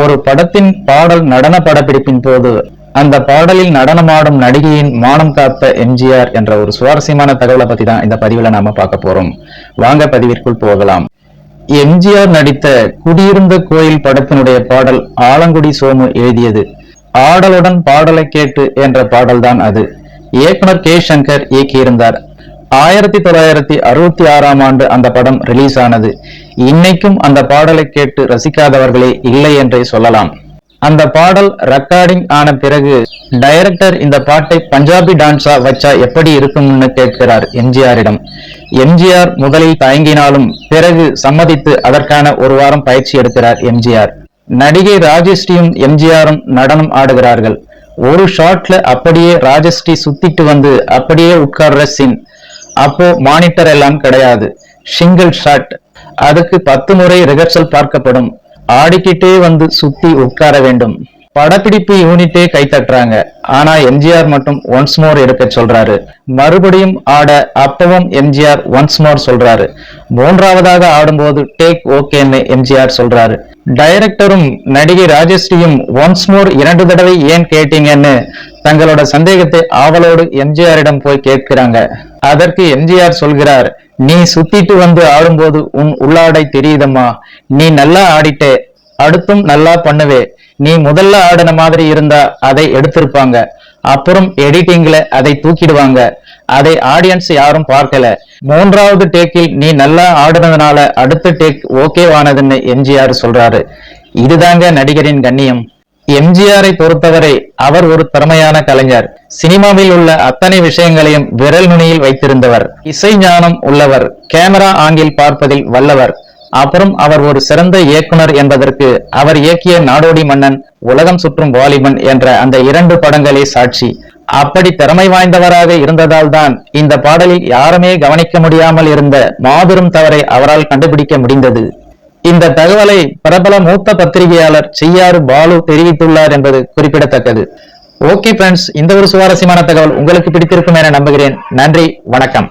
ஒரு படத்தின் பாடல் நடன படப்பிடிப்பின் போது அந்த பாடலில் நடனமாடும் நடிகையின் மானம் காத்த எம்ஜிஆர் என்ற ஒரு சுவாரஸ்யமான தகவலை பத்தி தான் இந்த பதிவுல நாம பார்க்க போறோம். வாங்க பதிவிற்குள் போகலாம். எம்ஜிஆர் நடித்த குடியிருந்த கோயில் படத்தினுடைய பாடல் ஆலங்குடி சோமு எழுதியது. ஆடலுடன் பாடலை கேட்டு என்ற பாடல் தான் அது. இயக்குனர் கே சங்கர் இயக்கியிருந்தார். 1966ஆம் ஆண்டு அந்த படம் ரிலீஸ் ஆனது. இன்னைக்கும் அந்த பாடலை கேட்டு ரசிக்காதவர்களே இல்லை என்றே சொல்லலாம். அந்த பாடல் ரெக்கார்டிங் ஆன பிறகு டைரக்டர் இந்த பாட்டை பஞ்சாபி டான்ஸா வச்சா எப்படி இருக்கும்னு கேட்கிறார் எம்ஜிஆரிடம். எம்ஜிஆர் முதலில் தயங்கினாலும் பிறகு சம்மதித்து அதற்கான ஒரு வாரம் பயிற்சி எடுக்கிறார் எம்ஜிஆர். நடிகை ராஜஸ்ரீயும் எம்ஜிஆரும் நடனம் ஆடுகிறார்கள். ஒரு ஷாட்ல அப்படியே ராஜஸ்ரீ சுத்திட்டு வந்து அப்படியே உட்கார்ற சீன். அப்போ மானிட்டர் எல்லாம் கிடையாது, சிங்கிள் ஷாட். அதுக்கு 10 முறை ரிஹர்சல் பார்க்கப்படும். ஆடிக்கிட்டே வந்து சுத்தி உட்கார வேண்டும். படப்பிடிப்பு யூனிட்டே கை தட்டுறாங்க. ஆனா எம்ஜிஆர் மட்டும் ஒன்ஸ் மோர் எடுக்க சொல்றாரு. மறுபடியும் ஆட அப்பவும் எம்ஜிஆர் ஒன்ஸ் மோர் சொல்றாரு. 3ஆவதாக ஆடும்போது டேக் ஓகேன்னு எம்ஜிஆர் சொல்றாரு. டைரக்டரும் நடிகை ராஜஸ்ரீயும் ஒன்ஸ் மோர் 2 தடவை ஏன் கேட்டீங்கன்னு தங்களோட சந்தேகத்தை ஆவலோடு எம்ஜிஆரிடம் போய் கேட்கிறாங்க. அதற்கு எம்ஜிஆர் சொல்கிறார், நீ சுத்திட்டு வந்து ஆடும்போது உன் உள்ளாடை தெரியுதம்மா, நீ நல்லா ஆடிட்டே, அடுத்தும் நல்லா பண்ணுவே. நீ முதல்ல ஆடின மாதிரி இருந்தா அதை எடுத்திருப்பாங்க, அப்புறம் எடிட்டிங்ல அதை தூக்கிடுவாங்க. அதை ஆடியன்ஸ் யாரும் பார்க்கல. 3ஆவது டேக்கில் நீ நல்லா ஆடுனதுனால அடுத்த டேக் ஓகேவானதுன்னு எம்ஜிஆர் சொல்றாரு. இதுதாங்க நடிகரின் கண்ணியம். எம்ஜிஆரை பொறுத்தவரை அவர் ஒரு திறமையான கலைஞர். சினிமாவில் உள்ள அத்தனை விஷயங்களையும் விரல் நுனியில் வைத்திருந்தவர். இசை ஞானம் உள்ளவர். கேமரா ஆங்கில் பார்ப்பதில் வல்லவர். அப்புறம் அவர் ஒரு சிறந்த இயக்குனர் என்பதற்கு அவர் இயக்கிய நாடோடி மன்னன், உலகம் சுற்றும் வாலிபன் என்ற அந்த 2 படங்களே சாட்சி. அப்படி திறமை வாய்ந்தவராக இருந்ததால் தான் இந்த பாடலில் யாருமே கவனிக்க முடியாமல் இருந்த மாபெரும் தவறை அவரால் கண்டுபிடிக்க முடிந்தது. இந்த தகவலை பிரபல மூத்த பத்திரிகையாளர் செய்யாறு பாலு தெரிவித்துள்ளார் என்பது குறிப்பிடத்தக்கது. ஓகே ஃப்ரெண்ட்ஸ், இந்த ஒரு சுவாரஸ்யமான தகவல் உங்களுக்கு பிடித்திருக்கும் என நம்புகிறேன். நன்றி, வணக்கம்.